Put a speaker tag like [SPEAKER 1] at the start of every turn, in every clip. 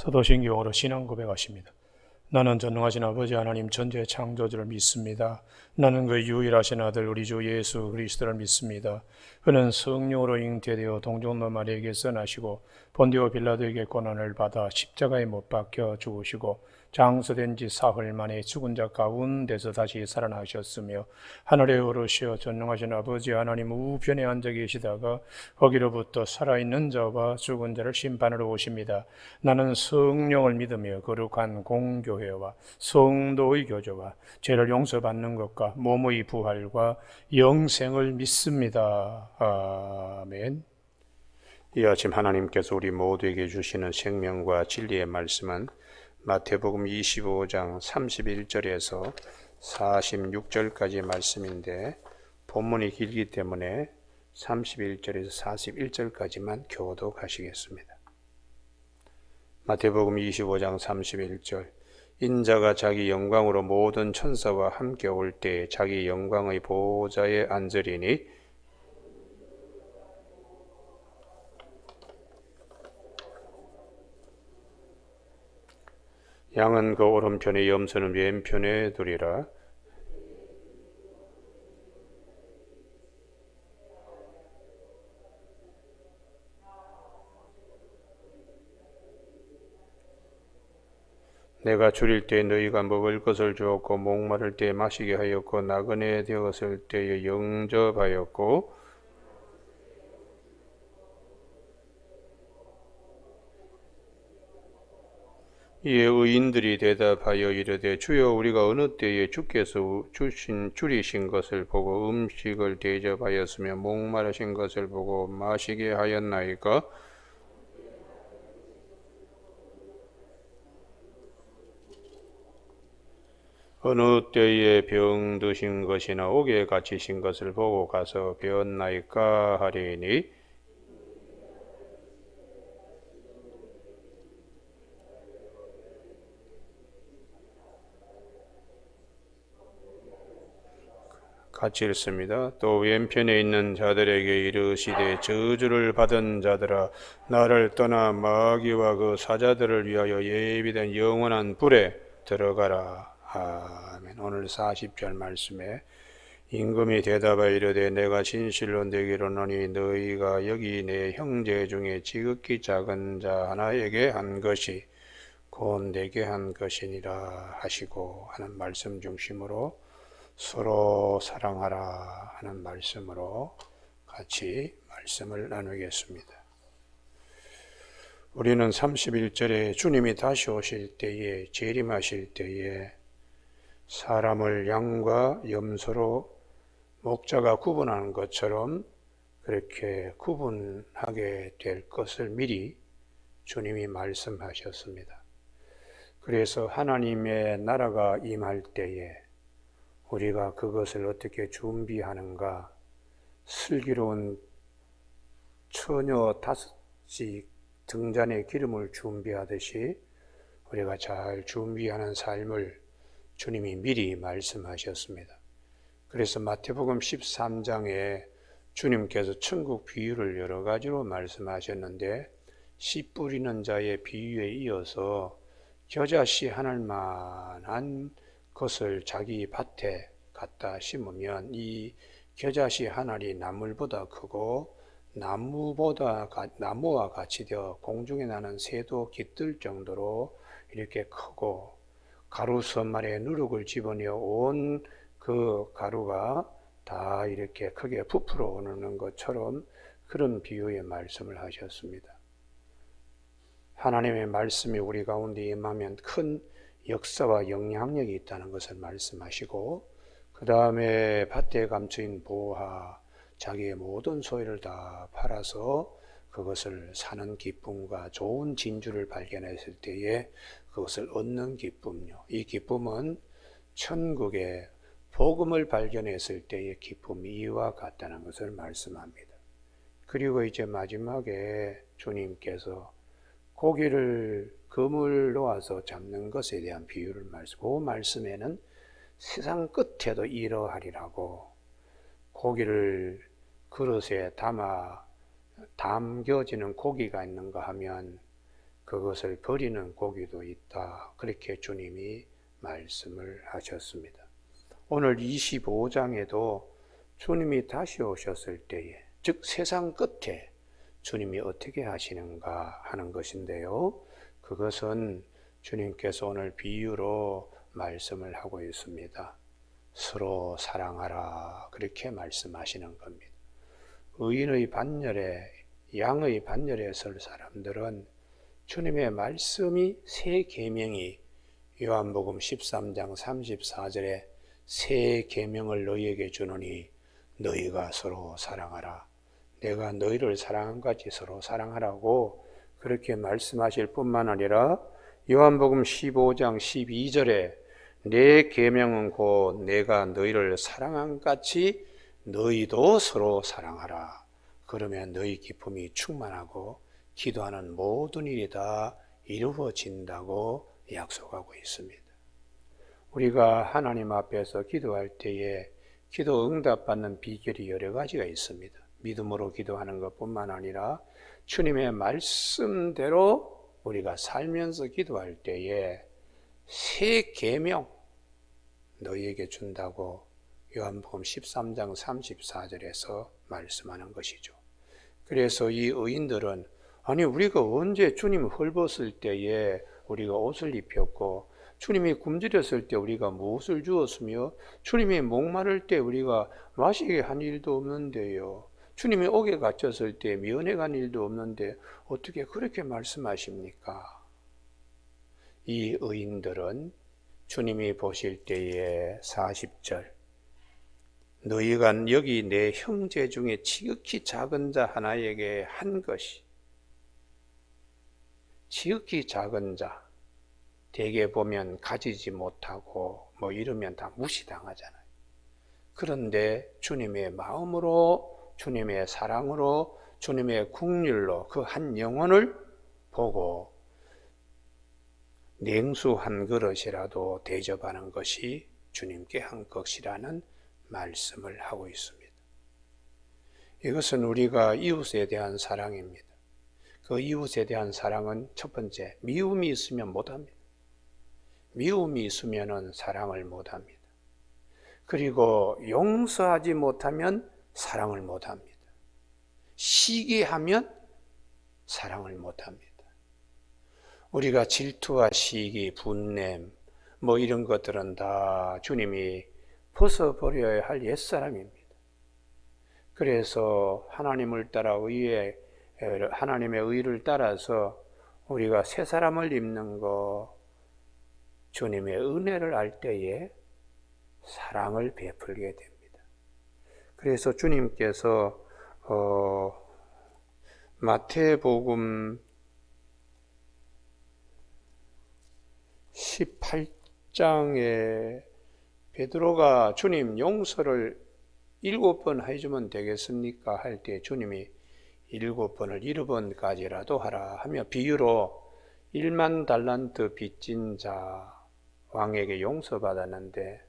[SPEAKER 1] 사도신경으로 신앙 고백하십니다. 나는 전능하신 아버지 하나님 전지의 창조주를 믿습니다. 나는 그 유일하신 아들 우리 주 예수 그리스도를 믿습니다. 그는 성령으로 잉태되어 동정노 마리아에게서 나시고 본디오 빌라도에게 고난을 받아 십자가에 못 박혀 죽으시고 장서된 지 사흘 만에 죽은 자 가운데서 다시 살아나셨으며 하늘에 오르시어 전능하신 아버지 하나님 우편에 앉아 계시다가 거기로부터 살아있는 자와 죽은 자를 심판하러 오십니다. 나는 성령을 믿으며 거룩한 공교회와 성도의 교제와 죄를 용서받는 것과 몸의 부활과 영생을 믿습니다. 아멘. 이 아침 하나님께서 우리 모두에게 주시는 생명과 진리의 말씀은 마태복음 25장 31절에서 46절까지 말씀인데 본문이 길기 때문에 31절에서 41절까지만 교독하시겠습니다. 마태복음 25장 31절 인자가 자기 영광으로 모든 천사와 함께 올 때에 자기 영광의 보좌에 앉으리니 양은 그 오른편에 염소는 왼편에 두리라. 내가 줄일 때 너희가 먹을 것을 주었고 목마를 때 마시게 하였고 나그네 되었을 때에 영접하였고 이에 의인들이 대답하여 이르되 주여 우리가 어느 때에 주께서 줄이신 것을 보고 음식을 대접하였으며 목마르신 것을 보고 마시게 하였나이까? 어느 때에 병드신 것이나 옥에 갇히신 것을 보고 가서 배웠나이까 하리니 같이 읽습니다. 또 왼편에 있는 자들에게 이르시되 저주를 받은 자들아 나를 떠나 마귀와 그 사자들을 위하여 예비된 영원한 불에 들어가라. 아멘. 오늘 40절 말씀에 임금이 대답하여 이르되 내가 진실로 네게 이르노니 너희가 여기 내 형제 중에 지극히 작은 자 하나에게 한 것이 곧 내게 한 것이니라 하시고 하는 말씀 중심으로 서로 사랑하라 하는 말씀으로 같이 말씀을 나누겠습니다. 우리는 31절에 주님이 다시 오실 때에 재림하실 때에 사람을 양과 염소로 목자가 구분하는 것처럼 그렇게 구분하게 될 것을 미리 주님이 말씀하셨습니다. 그래서 하나님의 나라가 임할 때에 우리가 그것을 어떻게 준비하는가, 슬기로운 처녀 5이 등잔에 기름을 준비하듯이 우리가 잘 준비하는 삶을 주님이 미리 말씀하셨습니다. 그래서 마태복음 13장에 주님께서 천국 비유를 여러 가지로 말씀하셨는데 씨 뿌리는 자의 비유에 이어서 겨자씨 하늘만한 것을 자기 밭에 갖다 심으면 이 겨자씨 하늘이 나물보다 크고 나무와 같이 되어 공중에 나는 새도 깃들 정도로 이렇게 크고 가루 선말에 누룩을 집어넣어 온 그 가루가 다 이렇게 크게 부풀어 오르는 것처럼 그런 비유의 말씀을 하셨습니다. 하나님의 말씀이 우리 가운데 임하면 큰 역사와 영향력이 있다는 것을 말씀하시고 그 다음에 밭에 감추인 보화, 자기의 모든 소유를 다 팔아서 그것을 사는 기쁨과 좋은 진주를 발견했을 때에 그것을 얻는 기쁨요. 이 기쁨은 천국의 복음을 발견했을 때의 기쁨이 이와 같다는 것을 말씀합니다. 그리고 이제 마지막에 주님께서 고기를 그물 놓아서 잡는 것에 대한 비유를 그 말씀에는 세상 끝에도 이러하리라고 고기를 그릇에 담겨지는 고기가 있는가 하면
[SPEAKER 2] 그것을 버리는 고기도 있다. 그렇게 주님이 말씀을 하셨습니다. 오늘 25장에도 주님이 다시 오셨을 때에, 즉 세상 끝에 주님이 어떻게 하시는가 하는 것인데요. 그것은 주님께서 오늘 비유로 말씀을 하고 있습니다. 서로 사랑하라, 그렇게 말씀하시는 겁니다. 의인의 반열에, 양의 반열에 설 사람들은 주님의 말씀이 새 계명이 요한복음 13장 34절에 새 계명을 너희에게 주노니 너희가 서로 사랑하라. 내가 너희를 사랑한 같이 서로 사랑하라고 그렇게 말씀하실 뿐만 아니라 요한복음 15장 12절에 내 계명은 곧 내가 너희를 사랑한 같이 너희도 서로 사랑하라. 그러면 너희 기쁨이 충만하고 기도하는 모든 일이 다 이루어진다고 약속하고 있습니다. 우리가 하나님 앞에서 기도할 때에 기도 응답받는 비결이 여러 가지가 있습니다. 믿음으로 기도하는 것뿐만 아니라 주님의 말씀대로 우리가 살면서 기도할 때에 새 계명 너희에게 준다고 요한복음 13장 34절에서 말씀하는 것이죠. 그래서 이 의인들은 아니 우리가 언제 주님 헐벗을 때에 우리가 옷을 입혔고 주님이 굶주렸을 때 우리가 무엇을 주었으며 주님이 목마를 때 우리가 마시게 한 일도 없는데요. 주님이 옥에 갇혔을 때 면회 간 일도 없는데 어떻게 그렇게 말씀하십니까? 이 의인들은 주님이 보실 때에 40절 너희가 여기 내 형제 중에 지극히 작은 자 하나에게 한 것이 지극히 작은 자 대개 보면 가지지 못하고 뭐 이러면 다 무시당하잖아요. 그런데 주님의 마음으로 주님의 사랑으로 주님의 긍휼로 그 한 영혼을 보고 냉수 한 그릇이라도 대접하는 것이 주님께 한 것이라는 말씀을 하고 있습니다. 이것은 우리가 이웃에 대한 사랑입니다. 그 이웃에 대한 사랑은 첫 번째, 미움이 있으면 못합니다. 미움이 있으면 사랑을 못합니다. 그리고 용서하지 못하면 사랑을 못합니다. 시기하면 사랑을 못합니다. 우리가 질투와 시기, 분냄 뭐 이런 것들은 다 주님이 벗어버려야 할 옛사람입니다. 그래서 하나님을 따라 하나님의 의를 따라서 우리가 새 사람을 입는 거 주님의 은혜를 알 때에 사랑을 베풀게 됩니다. 그래서 주님께서 마태복음 18장에 베드로가 주님 용서를 7번 해주면 되겠습니까? 할 때 주님이 7번을 7번까지라도 하라 하며 비유로 1만 달란트 빚진 자 왕에게 용서받았는데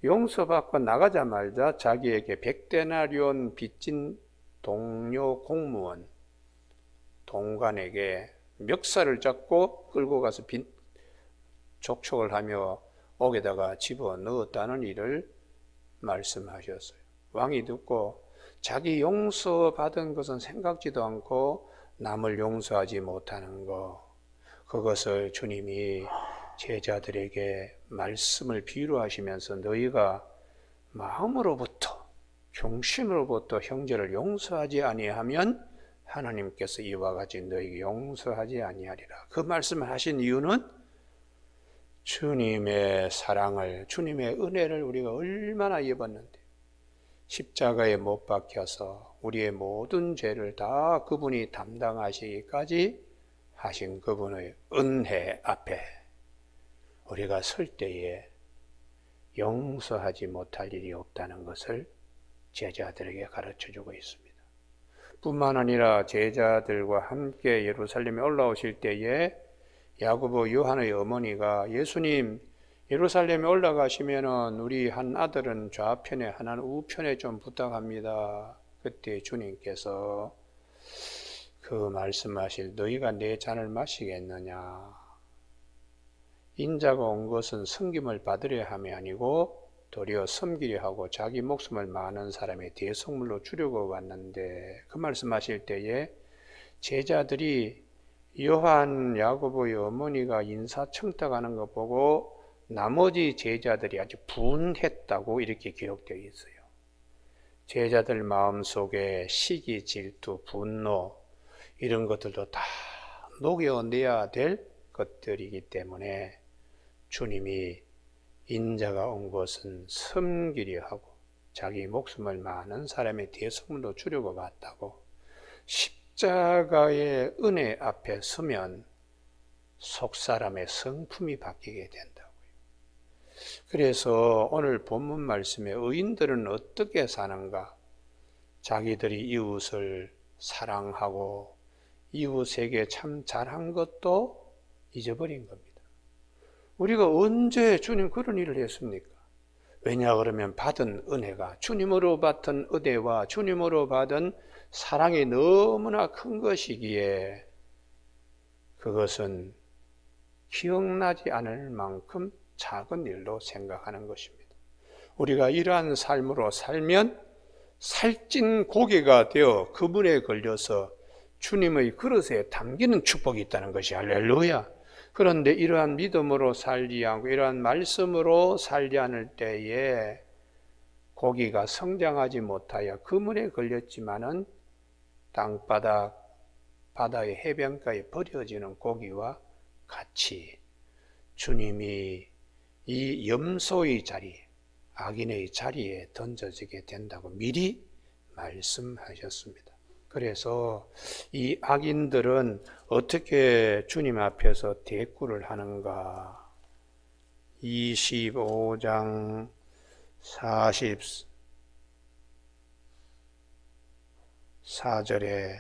[SPEAKER 2] 용서받고 나가자마자 자기에게 100데나리온 빚진 동료 공무원 동관에게 멱살을 잡고 끌고 가서 족촉을 하며 옥에다가 집어넣었다는 일을 말씀하셨어요. 왕이 듣고 자기 용서받은 것은 생각지도 않고 남을 용서하지 못하는 것, 그것을 주님이 제자들에게 말씀을 비유로 하시면서 너희가 마음으로부터 중심으로부터 형제를 용서하지 아니하면 하나님께서 이와 같이 너희에게 용서하지 아니하리라. 그 말씀을 하신 이유는 주님의 사랑을, 주님의 은혜를 우리가 얼마나 입었는데 십자가에 못 박혀서 우리의 모든 죄를 다 그분이 담당하시기까지 하신 그분의 은혜 앞에 우리가 설 때에 용서하지 못할 일이 없다는 것을 제자들에게 가르쳐주고 있습니다. 뿐만 아니라 제자들과 함께 예루살렘에 올라오실 때에 야고보 요한의 어머니가 예수님 예루살렘에 올라가시면은 우리 한 아들은 좌편에 하나는 우편에 좀 부탁합니다. 그때 주님께서 그 말씀하실 너희가 내 잔을 마시겠느냐. 인자가 온 것은 섬김을 받으려 함이 아니고 도리어 섬기려 하고 자기 목숨을 많은 사람의 대속물로 주려고 왔는데, 그 말씀하실 때에 제자들이 요한 야고보의 어머니가 인사청탁하는 거 보고 나머지 제자들이 아주 분했다고 이렇게 기록되어 있어요. 제자들 마음속에 시기, 질투, 분노 이런 것들도 다 녹여내야 될 것들이기 때문에 주님이 인자가 온 것은 섬기려 하고 자기 목숨을 많은 사람의 대속물로 주려고 왔다고, 십자가의 은혜 앞에 서면 속사람의 성품이 바뀌게 된다고요. 그래서 오늘 본문 말씀에 의인들은 어떻게 사는가? 자기들이 이웃을 사랑하고 이웃에게 참 잘한 것도 잊어버린 겁니다. 우리가 언제 주님 그런 일을 했습니까? 왜냐 그러면 받은 은혜가, 주님으로 받은 은혜와 주님으로 받은 사랑이 너무나 큰 것이기에 그것은 기억나지 않을 만큼 작은 일로 생각하는 것입니다. 우리가 이러한 삶으로 살면 살찐 고기가 되어 그물에 걸려서 주님의 그릇에 담기는 축복이 있다는 것이 할렐루야. 그런데 이러한 믿음으로 살지 않고 이러한 말씀으로 살지 않을 때에 고기가 성장하지 못하여 그물에 걸렸지만은 땅바닥, 바다의 해변가에 버려지는 고기와 같이 주님이 이 염소의 자리, 악인의 자리에 던져지게 된다고 미리 말씀하셨습니다. 그래서 이 악인들은 어떻게 주님 앞에서 대꾸를 하는가? 25장 44절에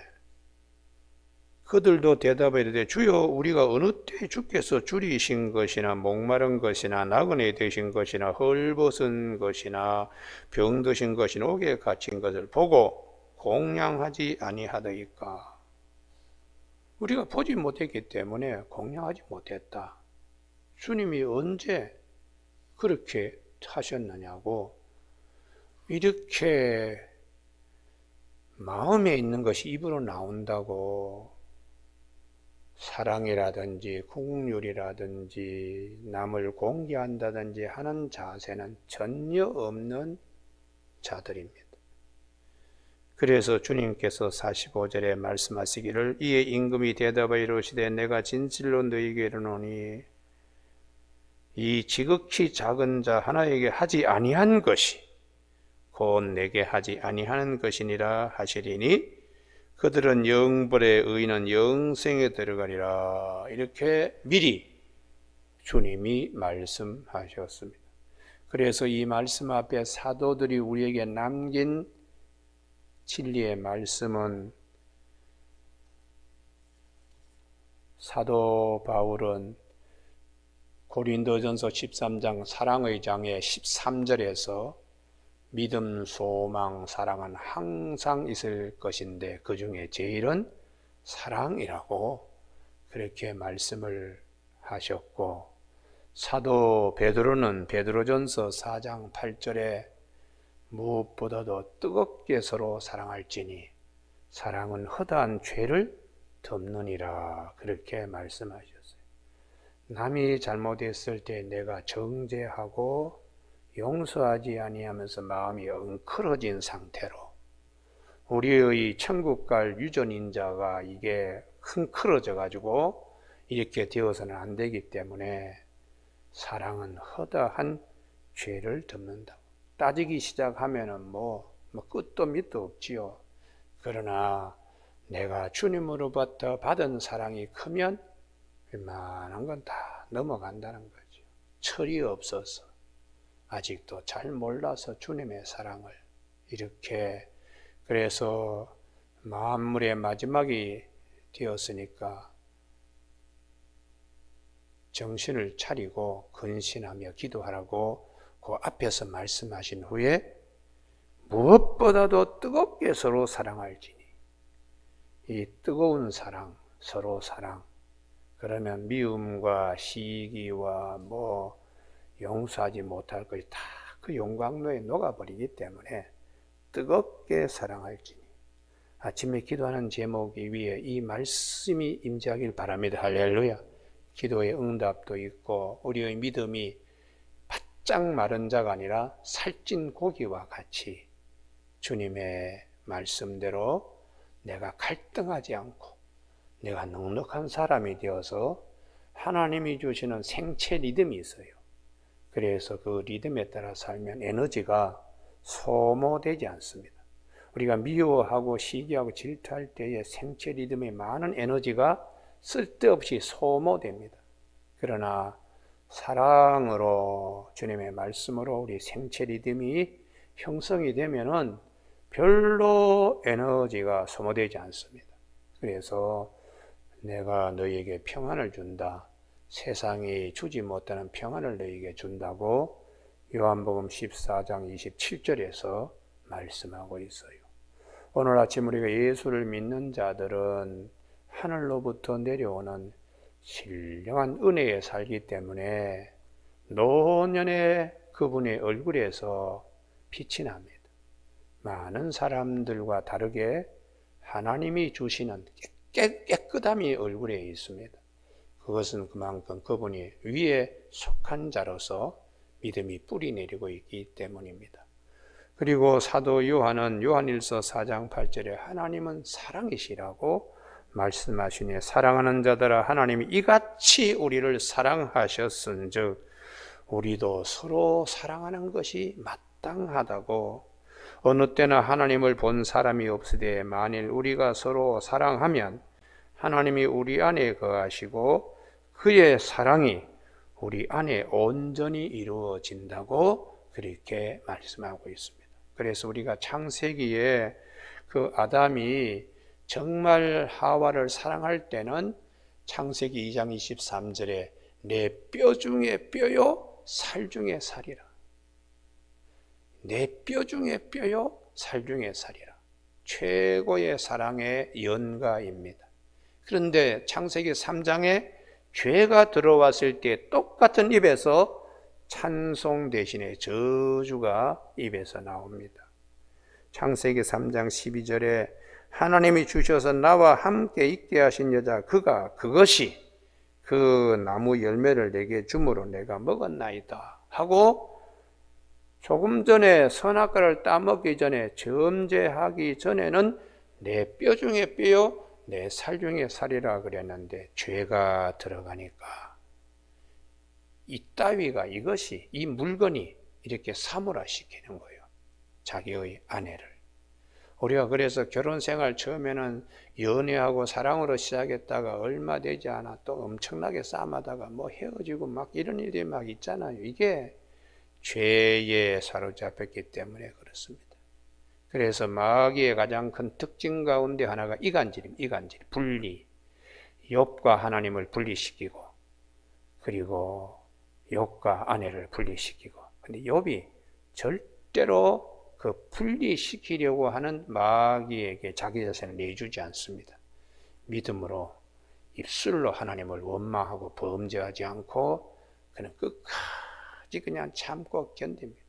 [SPEAKER 2] 그들도 대답하여 이르되 주여 우리가 어느 때 주께서 줄이신 것이나 목마른 것이나 나그네 되신 것이나 헐벗은 것이나 병드신 것이나 옥에 갇힌 것을 보고 공양하지 아니하더이까. 우리가 보지 못했기 때문에 공양하지 못했다. 주님이 언제 그렇게 하셨느냐고, 이렇게 마음에 있는 것이 입으로 나온다고 사랑이라든지 국률이라든지 남을 공개한다든지 하는 자세는 전혀 없는 자들입니다. 그래서 주님께서 45절에 말씀하시기를 이에 임금이 대답하여 이르시되 내가 진실로 너희에게 이르노니 이 지극히 작은 자 하나에게 하지 아니한 것이 곧 내게 하지 아니하는 것이니라 하시리니 그들은 영벌에 의인은 영생에 들어가리라. 이렇게 미리 주님이 말씀하셨습니다. 그래서 이 말씀 앞에 사도들이 우리에게 남긴 진리의 말씀은, 사도 바울은 고린도전서 13장 사랑의 장의 13절에서 믿음, 소망, 사랑은 항상 있을 것인데 그 중에 제일은 사랑이라고 그렇게 말씀을 하셨고, 사도 베드로는 베드로전서 4장 8절에 무엇보다도 뜨겁게 서로 사랑할지니 사랑은 허다한 죄를 덮느니라 그렇게 말씀하셨어요. 남이 잘못했을 때 내가 정죄하고 용서하지 아니하면서 마음이 엉클어진 상태로 우리의 천국 갈 유전인자가 이게 흥클어져 가지고 이렇게 되어서는 안 되기 때문에 사랑은 허다한 죄를 덮는다. 따지기 시작하면은 뭐 끝도 밑도 없지요. 그러나 내가 주님으로부터 받은 사랑이 크면 웬만한 건 다 넘어간다는 거죠. 철이 없어서 아직도 잘 몰라서 주님의 사랑을 이렇게, 그래서 만물의 마지막이 되었으니까 정신을 차리고 근신하며 기도하라고 그 앞에서 말씀하신 후에 무엇보다도 뜨겁게 서로 사랑할지니 이 뜨거운 사랑, 서로 사랑, 그러면 미움과 시기와 뭐 용서하지 못할 것이 다 그 용광로에 녹아버리기 때문에 뜨겁게 사랑할지니. 아침에 기도하는 제목 위에 이 말씀이 임재하길 바랍니다. 할렐루야. 기도의 응답도 있고 우리의 믿음이 바짝 마른 자가 아니라 살찐 고기와 같이 주님의 말씀대로 내가 갈등하지 않고 내가 넉넉한 사람이 되어서 하나님이 주시는 생체 리듬이 있어요. 그래서 그 리듬에 따라 살면 에너지가 소모되지 않습니다. 우리가 미워하고 시기하고 질투할 때에 생체 리듬에 많은 에너지가 쓸데없이 소모됩니다. 그러나 사랑으로 주님의 말씀으로 우리 생체 리듬이 형성이 되면은 별로 에너지가 소모되지 않습니다. 그래서 내가 너희에게 평안을 준다. 세상이 주지 못하는 평안을 너희에게 준다고 요한복음 14장 27절에서 말씀하고 있어요. 오늘 아침 우리가 예수를 믿는 자들은 하늘로부터 내려오는 신령한 은혜에 살기 때문에 노년의 그분의 얼굴에서 빛이 납니다. 많은 사람들과 다르게 하나님이 주시는 깨끗함이 얼굴에 있습니다. 그것은 그만큼 그분이 위에 속한 자로서 믿음이 뿌리 내리고 있기 때문입니다. 그리고 사도 요한은 요한일서 4장 8절에 하나님은 사랑이시라고 말씀하시니 사랑하는 자들아 하나님이 이같이 우리를 사랑하셨은즉 우리도 서로 사랑하는 것이 마땅하다고. 어느 때나 하나님을 본 사람이 없으되 만일 우리가 서로 사랑하면 하나님이 우리 안에 거하시고 그의 사랑이 우리 안에 온전히 이루어진다고 그렇게 말씀하고 있습니다. 그래서 우리가 창세기에 그 아담이 정말 하와를 사랑할 때는 창세기 2장 23절에 내 뼈 중에 뼈요 살 중에 살이라. 내 뼈 중에 뼈요 살 중에 살이라. 최고의 사랑의 연가입니다. 그런데 창세기 3장에 죄가 들어왔을 때 똑같은 입에서 찬송 대신에 저주가 입에서 나옵니다. 창세기 3장 12절에 하나님이 주셔서 나와 함께 있게 하신 여자 그것이 그 나무 열매를 내게 주므로 내가 먹었나이다 하고 조금 전에 선악과를 따먹기 전에 점제하기 전에는 내 뼈 중에 뼈요 내 살 중에 살이라 그랬는데 죄가 들어가니까 이 물건이 이렇게 사물화시키는 거예요. 자기의 아내를. 우리가 그래서 결혼 생활 처음에는 연애하고 사랑으로 시작했다가 얼마 되지 않아 또 엄청나게 싸움하다가 뭐 헤어지고 막 이런 일이 막 있잖아요. 이게 죄에 사로잡혔기 때문에 그렇습니다. 그래서 마귀의 가장 큰 특징 가운데 하나가 이간질입니다. 분리. 욥과 하나님을 분리시키고 그리고 욥과 아내를 분리시키고. 근데 욥이 절대로 그 분리시키려고 하는 마귀에게 자기 자신을 내주지 않습니다. 믿음으로 입술로 하나님을 원망하고 범죄하지 않고 그는 끝까지 그냥 참고 견딥니다.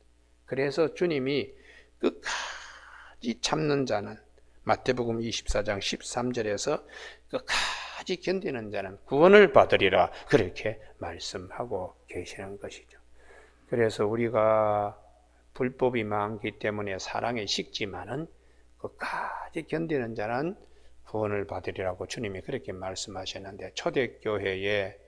[SPEAKER 2] 그래서 주님이 끝까지 참는 자는 마태복음 24장 13절에서 끝까지 견디는 자는 구원을 받으리라 그렇게 말씀하고 계시는 것이죠. 그래서 우리가 불법이 많기 때문에 사랑에 식지만은 끝까지 견디는 자는 구원을 받으리라고 주님이 그렇게 말씀하셨는데 초대교회에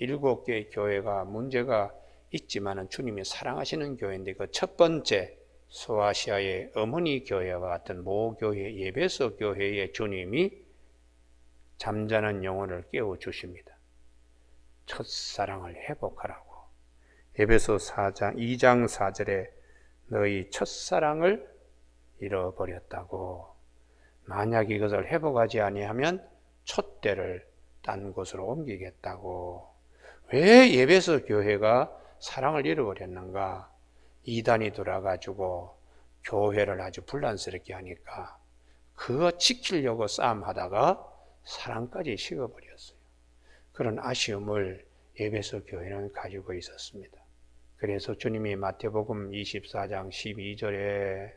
[SPEAKER 2] 7개의 교회가 문제가 있지만은 주님이 사랑하시는 교회인데 그 첫 번째 소아시아의 어머니 교회와 같은 모교회 예배소 교회의 주님이 잠자는 영혼을 깨워주십니다. 첫사랑을 회복하라고. 에베소 2장 4절에 너희 첫사랑을 잃어버렸다고. 만약 이것을 회복하지 아니하면 촛대를 딴 곳으로 옮기겠다고. 왜 에베소 교회가 사랑을 잃어버렸는가? 이단이 돌아가지고 교회를 아주 분란스럽게 하니까 그거 지키려고 싸움하다가 사랑까지 식어버렸어요. 그런 아쉬움을 에베소 교회는 가지고 있었습니다. 그래서 주님이 마태복음 24장 12절에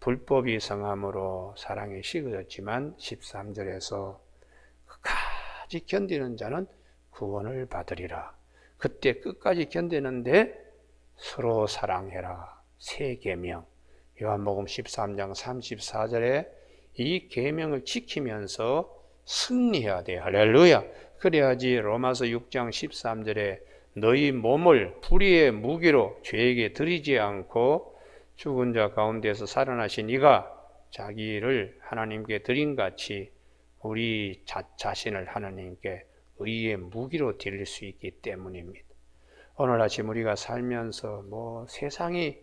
[SPEAKER 2] 불법이 성함으로 사랑이 식어졌지만 13절에서 끝까지 견디는 자는 구원을 받으리라. 그때 끝까지 견디는데 서로 사랑해라. 새 계명. 요한복음 13장 34절에 이 계명을 지키면서 승리해야 돼. 할렐루야. 그래야지 로마서 6장 13절에 너희 몸을 불의의 무기로 죄에게 드리지 않고 죽은 자 가운데서 살아나신 이가 자기를 하나님께 드린 같이 우리 자신을 하나님께 의의 무기로 드릴 수 있기 때문입니다. 오늘 아침 우리가 살면서 세상이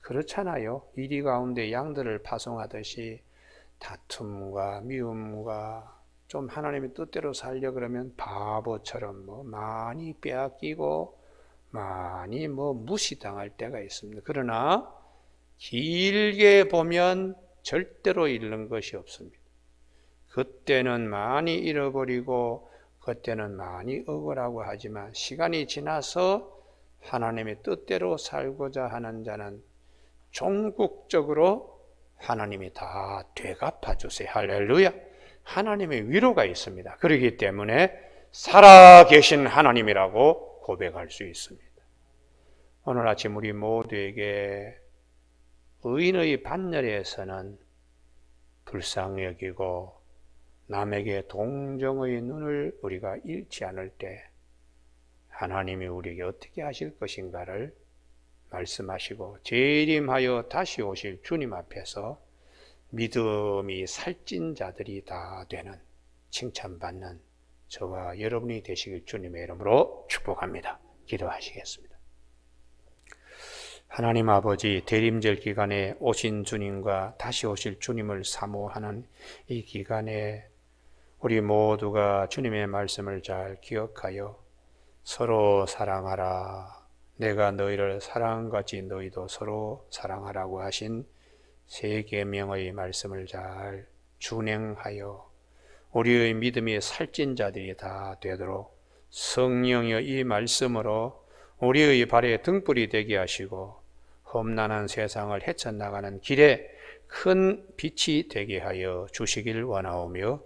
[SPEAKER 2] 그렇잖아요. 이리 가운데 양들을 파송하듯이 다툼과 미움과 좀 하나님의 뜻대로 살려 그러면 바보처럼 많이 빼앗기고 많이 무시당할 때가 있습니다. 그러나 길게 보면 절대로 잃는 것이 없습니다. 그때는 많이 잃어버리고 그때는 많이 억울하고 하지만 시간이 지나서 하나님의 뜻대로 살고자 하는 자는 종국적으로 하나님이 다 되갚아 주세요. 할렐루야. 하나님의 위로가 있습니다. 그렇기 때문에 살아계신 하나님이라고 고백할 수 있습니다. 오늘 아침 우리 모두에게 의인의 반열에서는 불쌍히 여기고 남에게 동정의 눈을 우리가 잃지 않을 때 하나님이 우리에게 어떻게 하실 것인가를 말씀하시고 재림하여 다시 오실 주님 앞에서 믿음이 살찐 자들이 다 되는 칭찬받는 저와 여러분이 되시길 주님의 이름으로 축복합니다. 기도하시겠습니다. 하나님 아버지, 대림절 기간에 오신 주님과 다시 오실 주님을 사모하는 이 기간에 우리 모두가 주님의 말씀을 잘 기억하여 서로 사랑하라. 내가 너희를 사랑같이 너희도 서로 사랑하라고 하신 세 계명의 말씀을 잘 준행하여 우리의 믿음이 살찐 자들이 다 되도록 성령의 이 말씀으로 우리의 발에 등불이 되게 하시고 험난한 세상을 헤쳐나가는 길에 큰 빛이 되게 하여 주시길 원하오며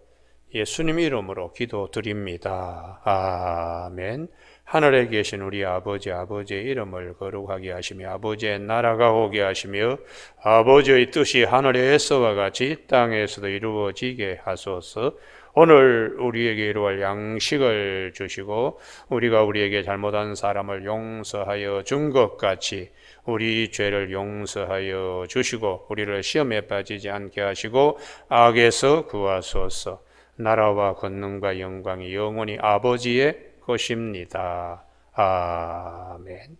[SPEAKER 2] 예수님 이름으로 기도드립니다. 아멘. 하늘에 계신 우리 아버지, 아버지의 이름을 거룩하게 하시며 아버지의 나라가 오게 하시며 아버지의 뜻이 하늘에서와 같이 땅에서도 이루어지게 하소서. 오늘 우리에게 이루어갈 양식을 주시고 우리가 우리에게 잘못한 사람을 용서하여 준 것 같이 우리 죄를 용서하여 주시고 우리를 시험에 빠지지 않게 하시고 악에서 구하소서. 나라와 권능과 영광이 영원히 아버지의 것입니다. 아멘.